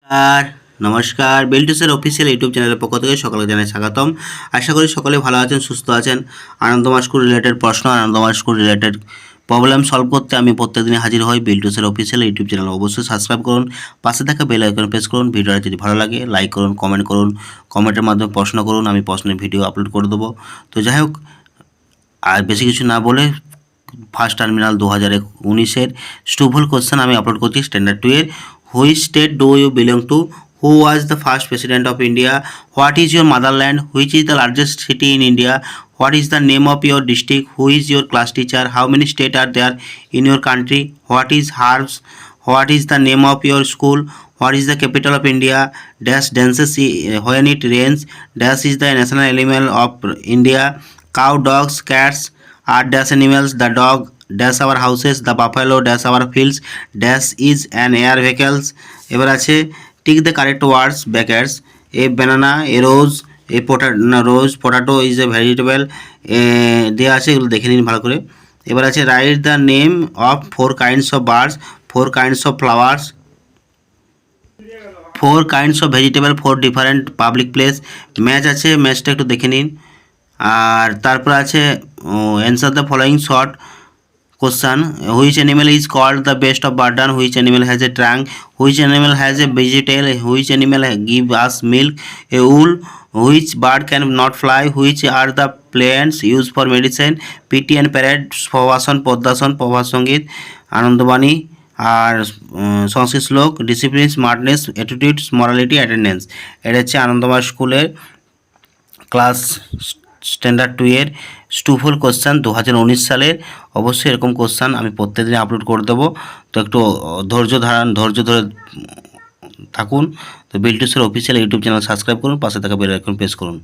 আর নমস্কার, বেলটুসের official YouTube চ্যানেলের পক্ষ থেকে সকলকে জানাই স্বাগতম। আশা করি সকলে ভালো আছেন, সুস্থ আছেন। আনন্দমা স্কুল রিলেটেড প্রশ্ন, আনন্দমা স্কুল রিলেটেড প্রবলেম সলভ করতে আমি প্রত্যেকদিনই হাজির হই বেলটুসের অফিসিয়াল ইউটিউব চ্যানেল। অবশ্যই সাবস্ক্রাইব করুন, পাশে থাকা বেল আইকনে প্রেস করুন। ভিডিওটা যদি ভালো লাগে লাইক করুন, কমেন্ট করুন, কমেন্টের মাধ্যমে প্রশ্ন করুন, আমি প্রশ্নের ভিডিও আপলোড করে দেবো। তো যাই হোক, আর বেশি কিছু না বলে ফার্স্ট টার্মিনাল 2019-এর স্টুভল কোশ্চেন আমি আপলোড করছি স্ট্যান্ডার্ড 2 এর। Which state do you belong to? Who was the first president of India? What is your motherland? Which is the largest city in India? What is the name of your district? Who is your class teacher? How many state are there in your country? What is herbs? What is the name of your school? What is the capital of India? Dash dances when it rains. Dash is the national animal of India. Cow, dogs, cats are dash animals. The dog dash our houses. The buffalo dash our fields. Dash is an air vehicles. এবার আছে tick the correct words ব্যাকেটস। A banana, A rose, A rose, potato is a vegetable. দেওয়া আছে, এগুলো দেখে নিন ভালো করে। এবার আছে write the name of 4 kinds of birds, 4 kinds of flowers, 4 kinds of vegetable, 4 different public place। Match আছে, ম্যাচটা একটু দেখে নিন। আর তারপর আছে answer the following short question. Which animal is called the beast of burden? Which animal has a trunk? Which animal has a vegetable? Which animal give us milk? A wool. Which bird can not fly? Which are the plants use for medicine? PT and parade, প্রভাষণ, পদ্মাসন, প্রভাত সঙ্গীত, আনন্দবাণী। আর সংস্কৃত শ্লোক discipline, smartness, attitude, morality, attendance. এটা হচ্ছে আনন্দমা স্কুলের ক্লাস স্ট্যান্ডার্ড 2 এর স্টুফল কোশ্চান 2019 সালের। অবশ্যই এরকম কোশ্চান আমি প্রত্যেকদিন আপলোড করে দেবো। তো একটু ধৈর্য ধরে থাকুন। তো বিলটুসের অফিসিয়াল ইউটিউব চ্যানেল সাবস্ক্রাইব করুন, পাশে থাকা বেল আইকন প্রেস করুন।